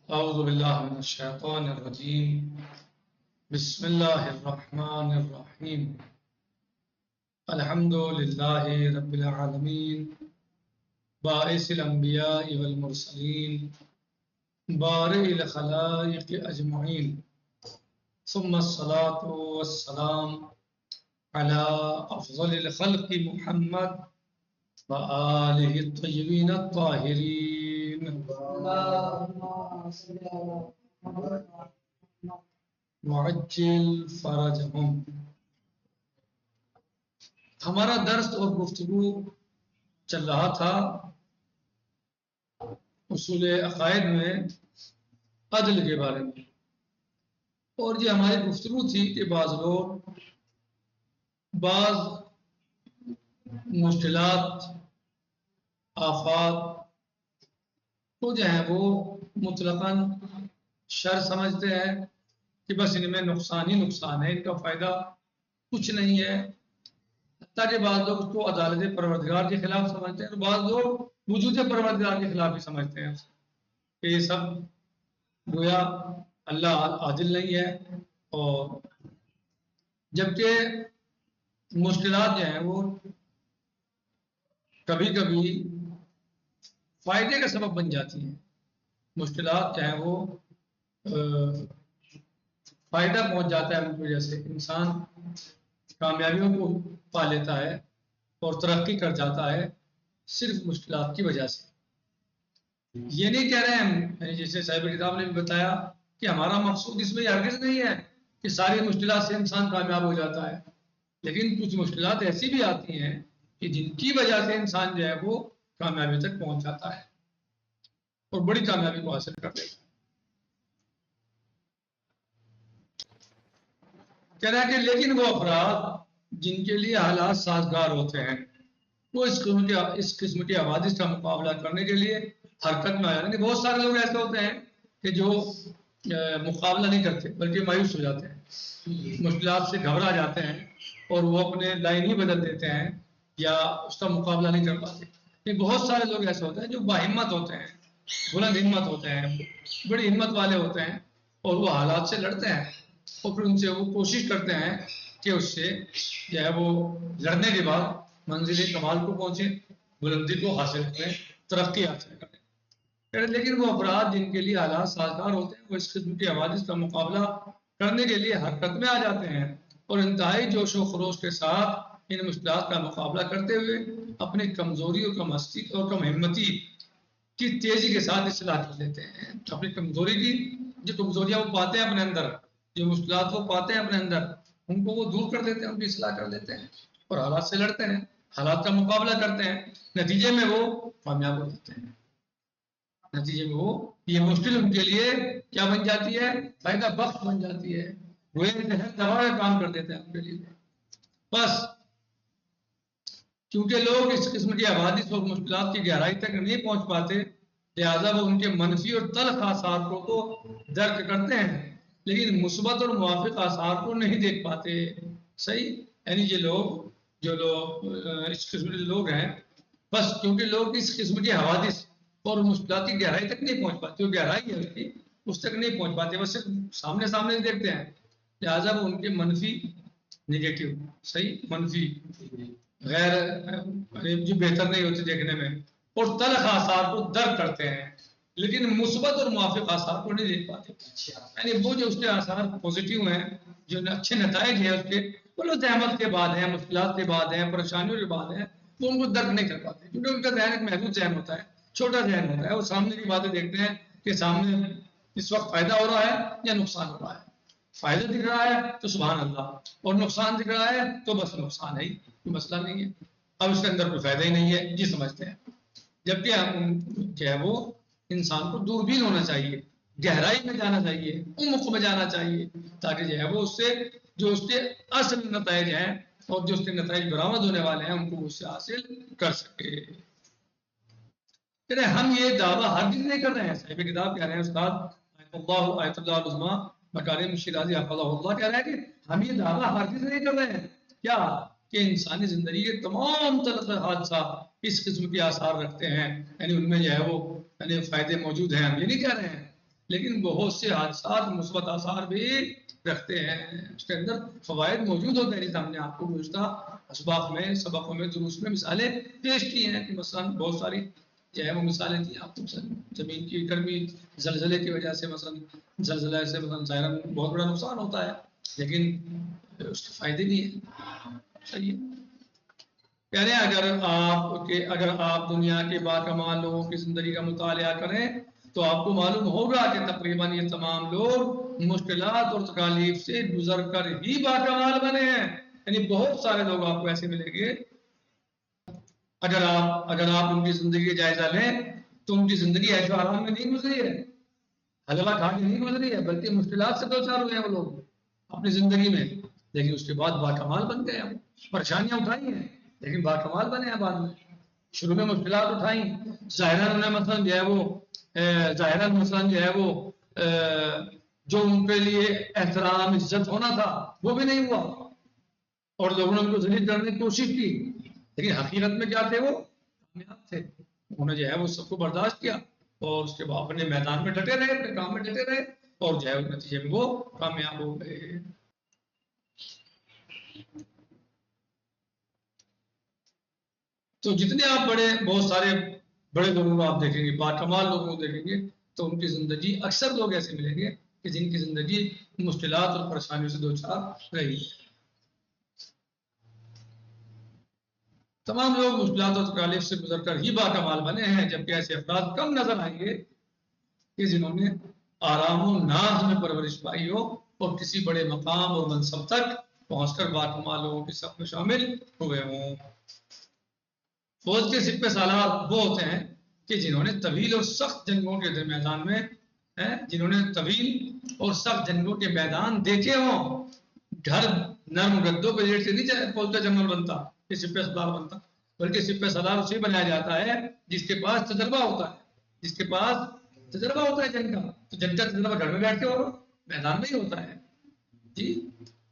اعوذ باللہ من الشیطان الرجیم بسم اللہ الرحمن الرحیم الحمد للہ رب العالمین باعث الانبیاء والمرسلین بارئ الخلائق اجمعین ثم الصلاة والسلام على افضل الخلق محمد وآلہ الطیبین الطاہرین معجل فرجہم۔ ہمارا درس اور گفتگو چل رہا تھا اصول عقائد میں عدل کے بارے میں، اور یہ ہماری گفتگو تھی کہ بعض لوگ بعض مشکلات آفات کو جو ہے وہ مطلقاً شر سمجھتے ہیں کہ بس ان میں نقصان ہی نقصان ہے، ان کا فائدہ کچھ نہیں ہے۔ حتیٰ کہ بعض لوگ اس کو عدالت پروردگار کے خلاف سمجھتے ہیں، اور بعض لوگ وجود پروردگار کے خلاف بھی سمجھتے ہیں کہ یہ سب گویا اللہ عادل نہیں ہے۔ اور جبکہ مشکلات جو ہیں وہ کبھی کبھی فائدے کا سبب بن جاتی ہیں۔ مشکلات جو ہیں وہ فائدہ پہنچ جاتا ہے ان کی وجہ سے، انسان کامیابیوں کو پا لیتا ہے اور ترقی کر جاتا ہے صرف مشکلات کی وجہ سے۔ یہ نہیں کہہ رہے ہیں جیسے صاحب کتاب نے بھی بتایا کہ ہمارا مقصود اس میں ہرگز نہیں ہے کہ ساری مشکلات سے انسان کامیاب ہو جاتا ہے، لیکن کچھ مشکلات ایسی بھی آتی ہیں کہ جن کی وجہ سے انسان جو ہے وہ کامیابی تک پہنچ جاتا ہے اور بڑی کامیابی کو حاصل کر لیتا ہے۔ کہہ رہا ہے کہ لیکن وہ افراد جن کے لیے حالات سازگار ہوتے ہیں وہ اس قسم کی حوادث کا مقابلہ کرنے کے لیے حرکت میں آ جاتے ہیں۔ بہت سارے لوگ ایسے ہوتے ہیں کہ جو مقابلہ نہیں کرتے بلکہ مایوس ہو جاتے ہیں، مشکلات سے گھبرا جاتے ہیں اور وہ اپنے لائن ہی بدل دیتے ہیں یا اس کا مقابلہ نہیں کر پاتے۔ یہ بہت سارے لوگ ایسے ہوتے ہیں جو باہمت ہوتے ہیں، بلند ہمت ہوتے ہیں، بڑی ہمت والے ہوتے ہیں، اور وہ حالات سے لڑتے ہیں اور پھر ان سے وہ کوشش کرتے ہیں کہ اس سے جو ہے وہ لڑنے کے بعد منزل کمال کو پہنچیں، بلندی کو حاصل کریں، ترقی حاصل کریں۔ لیکن وہ افراد جن کے لیے حالات سازگار ہوتے ہیں وہ اس قسم کی حوادث کا مقابلہ کرنے کے لیے حرکت میں آ جاتے ہیں اور انتہائی جوش و خروش کے ساتھ ان مشکلات کا مقابلہ کرتے ہوئے اپنی کمزوری اور کم ہمتی کی تیزی کے ساتھ اصلاح کر لیتے ہیں۔ اپنی کمزوری کی جو کمزوریاں وہ پاتے ہیں اپنے اندر، جو مشکلات وہ پاتے ہیں اپنے اندر، ان کو وہ دور کر دیتے ہیں، ان کی اصلاح کر دیتے ہیں اور حالات سے لڑتے ہیں، حالات کا مقابلہ کرتے ہیں۔ نتیجے میں وہ کامیاب ہو جاتے ہیں، نتیجے میں وہ یہ مشکل ان کے لیے کیا بن جاتی ہے؟ فائدہ بخش بن جاتی ہے، وہ دبا کا کام کر دیتے ہیں ان کے لیے۔ بس کیونکہ لوگ اس قسم کی حوادث اور مشکلات کی گہرائی تک نہیں پہنچ پاتے، لہٰذا وہ ان کے منفی اور تلخ آثار کو تو درک کرتے ہیں لیکن مثبت اور موافق آثار کو نہیں دیکھ پاتے۔ صحیح؟ یعنی یہ لوگ جو لوگ اس قسم کے لوگ ہیں، بس کیونکہ لوگ اس قسم کی حوادث اور مشکلات کی گہرائی تک نہیں پہنچ پاتے، جو گہرائی ہے اس کی اس تک نہیں پہنچ پاتے، بس صرف سامنے دیکھتے ہیں، لہٰذا وہ ان کے منفی نگیٹو، صحیح، منفی غیر جو بہتر نہیں ہوتے دیکھنے میں، اور تلخ آثار کو درک کرتے ہیں لیکن مثبت اور موافق آثار کو نہیں دیکھ پاتے۔ یعنی وہ جو اس کے آثار پازیٹیو ہیں، جو اچھے نتائج ہیں اس کے، وہ لوگ زحمت کے بعد ہیں، مشکلات کے بعد ہیں، پریشانیوں کے بعد ہیں، وہ ان کو درک نہیں کر پاتے کیونکہ ان کا ذہن ایک محدود ذہن ہوتا ہے، چھوٹا ذہن ہوتا ہے، وہ سامنے کی باتیں دیکھتے ہیں کہ سامنے اس وقت فائدہ ہو رہا ہے یا نقصان ہو رہا ہے۔ فائدہ دکھ رہا ہے تو سبحان اللہ، اور نقصان دکھ رہا ہے تو بس نقصان ہے ہی، کوئی مسئلہ نہیں ہے، اب اس کے اندر کوئی فائدہ ہی نہیں ہے، یہ سمجھتے ہیں۔ جبکہ جو ہے وہ انسان کو دوربین ہونا چاہیے، گہرائی میں جانا چاہیے، عمق میں جانا چاہیے، تاکہ جو ہے وہ اس سے جو اس کے اصل نتائج ہیں اور جو اس کے نتائج برآمد ہونے والے ہیں ان کو اس سے حاصل کر سکے۔ ہم یہ دعویٰ ہرگز نہیں کر رہے ہیں، صاحب کتاب کہہ رہے ہیں، استاد آیت اللہ العظمیٰ مکارم الشرازی حفظہ اللہ کہہ رہے ہیں کہ ہم یہ دعویٰ ہرگز نہیں کر رہے ہیں کیا کہ انسانی زندگی کے تمام تلخ حادثات اس قسم کے آثار رکھتے ہیں، یعنی ان میں جو ہے وہ یعنی فائدے موجود ہیں، ہم یہ نہیں کہہ رہے ہیں، لیکن بہت سے حادثات مثبت آثار بھی رکھتے ہیں، اس کے اندر فوائد موجود ہوتے ہیں، جیسے ہم نے آپ کو گزشتہ اسباق میں، سبقوں میں، دروس میں مثالیں پیش کی ہیں کہ مثلا بہت ساری جو ہے وہ مثالیں تھیں آپ کو، زمین کی گرمی، زلزلے کی وجہ سے، مثلا زلزلہ سے مثلا ظاہراً بہت بڑا نقصان ہوتا ہے، لیکن اس کے فائدے بھی ہیں، صحیح ہے۔ کہہ رہے ہیں اگر آپ دنیا کے باکمال لوگوں کی زندگی کا مطالعہ کریں تو آپ کو معلوم ہوگا کہ تقریباً یہ تمام لوگ مشکلات اور تکالیف سے گزر کر ہی باکمال بنے ہیں، یعنی بہت سارے لوگ آپ کو ایسے ملیں گے، اگر آپ ان کی زندگی کا جائزہ لیں تو ان کی زندگی ایسے آرام میں نہیں گزری ہے، حلوہ کھا کے نہیں گزری ہے، بلکہ مشکلات سے دو چار ہوئے ہیں وہ لوگ اپنی زندگی میں، لیکن اس کے بعد باکمال بن گئے، پریشانیاں اٹھائی ہیں لیکن باکمال بنے ہیں بعد میں، شروع میں مشکلات اٹھائیں، ظاہراً انہیں مثلاً جو ہے وہ ظاہراً مثلاً جو ہے وہ جو ان کے لیے احترام عزت ہونا تھا وہ بھی نہیں ہوا، اور لوگوں نے ان کو ذلیل کرنے کی کوشش کی، لیکن حقیقت میں کیا تھے وہ کامیاب تھے، انہوں نے جو ہے وہ سب کو برداشت کیا اور اس کے بعد اپنے میدان میں ڈٹے رہے، اپنے کام میں ڈٹے رہے اور جو ہے نتیجے میں وہ کامیاب ہو گئے۔ تو جتنے آپ بہت سارے بڑے لوگوں کو آپ دیکھیں گے، باکمال لوگوں کو دیکھیں گے تو ان کی زندگی، اکثر لوگ ایسے ملیں گے کہ جن کی زندگی مشکلات اور پریشانیوں سے دوچار رہی۔ تمام لوگ مشکلات اور تکالیف سے گزر کر ہی باکمال بنے ہیں، جبکہ ایسے افراد کم نظر آئیں گے کہ جنہوں نے آرام و ناز میں پرورش پائی ہو اور کسی بڑے مقام اور منصب تک پہنچ کر باکمال لوگوں کے صف میں شامل ہوئے ہوں۔ فوج کے سپہ سالار وہ ہوتے ہیں کہ جنہوں نے طویل اور سخت جنگوں کے میدان میں جنہوں نے طویل اور سخت جنگوں کے میدان دیکھے ہوں، گھر نرم گدوں پہ لیٹ کے نہیں فوج کا جنرل بنتا کہ سپہ سالار بنتا، بلکہ سپہ سالار اسے بنایا جاتا ہے جس کے پاس تجربہ ہوتا ہے، جس کے پاس تجربہ ہوتا ہے جنگ کا، تو جنگ کا تجربہ گھر میں بیٹھ کے اور میدان میں ہی ہوتا ہے۔ جی،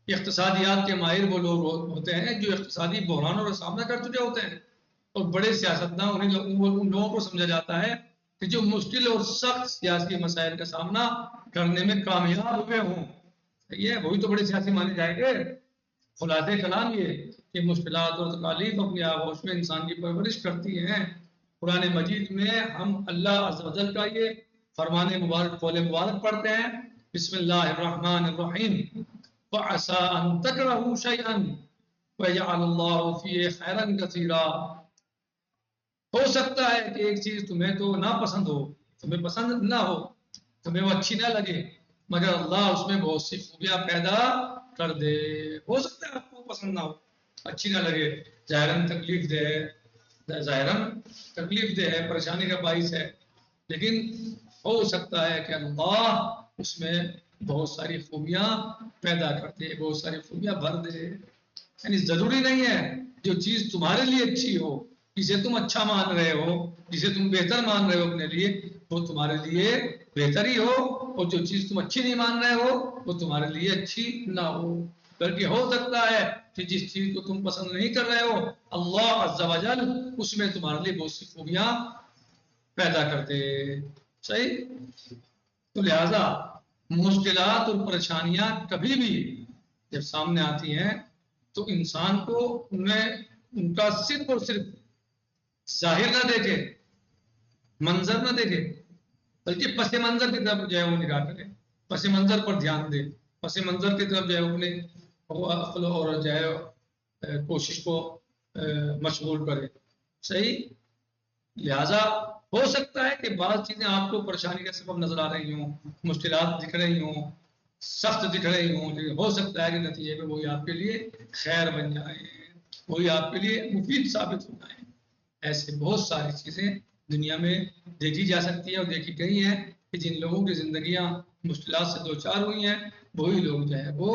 اقتصادیات کے ماہر وہ لوگ ہوتے ہیں جو اقتصادی بحرانوں کا سامنا کر چکے ہوتے ہیں، اور بڑے سیاستداں ان لوگوں کو سمجھا جاتا ہے کہ جو مشکل اور سخت سیاسی مسائل کا سامنا کرنے میں کامیاب ہوئے ہوں، یہ وہی تو بڑے سیاسی مانے جائیں گے۔ خلاصہ کلام یہ کہ مشکلات اور تکالیف اپنی آغوش میں انسان کی پرورش کرتی ہیں۔ قرآن مجید میں ہم اللہ عز و جل کا یہ فرمان مبارک، قول مبارک پڑھتے ہیں، بسم اللہ الرحمن الرحیم، وَعَسَىٰ أَن تَكْرَهُوا شَيْئًا وَيَجْعَلَ اللَّهُ فِيهِ خَيْرًا كَثِيرًا۔ ہو سکتا ہے کہ ایک چیز تمہیں تو ناپسند ہو، تمہیں پسند نہ ہو، تمہیں وہ اچھی نہ لگے، مگر اللہ اس میں بہت سی خوبیاں پیدا کر دے۔ ہو سکتا ہے آپ کو پسند نہ ہو، اچھی نہ لگے، ظاہراً تکلیف دہ ہے، پریشانی کا باعث ہے، لیکن ہو سکتا ہے کہ اللہ اس میں بہت ساری خوبیاں پیدا کرتے، بہت ساری خوبیاں بھر دے۔ یعنی ضروری نہیں ہے جو چیز تمہارے لیے اچھی ہو، جسے تم اچھا مان رہے ہو، جسے تم بہتر مان رہے ہو اپنے لیے، وہ تمہارے لیے بہتر ہی ہو، اور جو چیز تم اچھی نہیں مان رہے ہو وہ تمہارے لیے اچھی نہ ہو، بلکہ ہو سکتا ہے کہ جس چیز کو تم پسند نہیں کر رہے ہو، اللہ عز و جل اس میں تمہارے لیے بہت سی خوبیاں پیدا کرتے۔ صحیح؟ تو لہذا مشکلات اور پریشانیاں کبھی بھی جب سامنے آتی ہیں تو انسان کو ان کا صرف اور صرف ظاہر نہ دیکھے، منظر نہ دیکھے، بلکہ پس منظر کی طرف جو ہے وہ نگاہ کرے، پس منظر پر دھیان دے، پس منظر کی طرف جو ہے اپنے عقل اور جو ہے کوشش کو مشغول کرے۔ صحیح؟ لہذا ہو سکتا ہے کہ بعض چیزیں آپ کو پریشانی کا سبب نظر آ رہی ہوں، مشکلات دکھ رہی ہوں، سخت دکھ رہی ہوں، لیکن ہو سکتا ہے کہ نتیجے میں وہی آپ کے لیے خیر بن جائیں، وہی آپ کے لیے مفید ثابت ہو جائیں۔ ایسے بہت ساری چیزیں دنیا میں دیکھی جا سکتی ہیں اور دیکھی گئی ہیں کہ جن لوگوں کی زندگیاں مشکلات سے دوچار ہوئی ہیں، وہی لوگ جو ہے وہ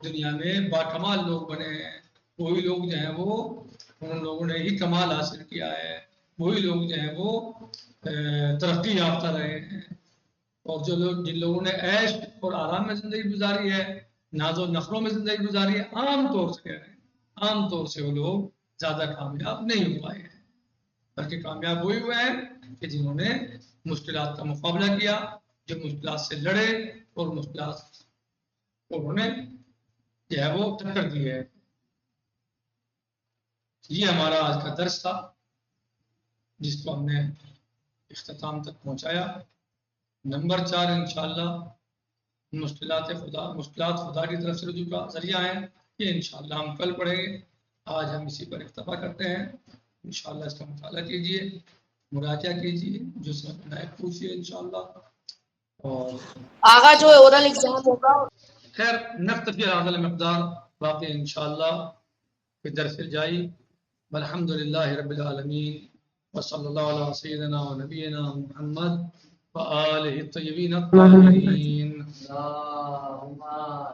دنیا میں باکمال لوگ بنے ہیں، وہی لوگ جو ہیں وہ ان لوگوں نے ہی کمال حاصل کیا ہے، وہی لوگ جو ہیں وہ ترقی یافتہ رہے ہیں، اور جن لوگوں نے عیش اور آرام میں زندگی گزاری ہے، ناز و نخروں میں زندگی گزاری ہے، عام طور سے وہ لوگ زیادہ کامیاب نہیں ہو پائے ہیں، بلکہ کامیاب وہی ہوئے ہیں کہ جنہوں نے مشکلات کا مقابلہ کیا، جو مشکلات سے لڑے اور مشکلات کو انہوں نے جو ہے وہ ٹکر دی ہے. یہ ہمارا آج کا درس تھا جس کو ہم نے اختتام تک پہنچایا. نمبر 4 انشاءاللہ مشکلات خدا کی طرف سے رجوع کا ذریعہ ہیں. یہ انشاءاللہ ہم کل پڑھیں گے. آج ہم اسی پر اکتفا کرتے ہیں. انشاءاللہ اس کا مطالعہ کیجیے, مراجعہ کیجیے, جو اس میں نائب پوچھیے انشاءاللہ. اور آغا جو اورل ایگزام ہوگا خیر نکتفی هذا المقدار, باقی انشاءاللہ فی الدرس الجائی. والحمد للہ رب العالمین وصلی اللہ علی سیدنا و نبینا محمد وآلہ الطیبین الطاہرین. اللهم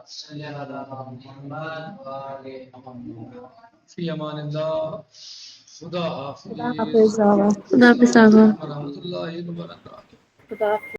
صل على محمد وآل محمد. فی امان اللہ. خدا حافظ. خدا حافظ آغا. السلام علیکم ورحمۃ اللہ وبرکاتہ. خدا حافظ.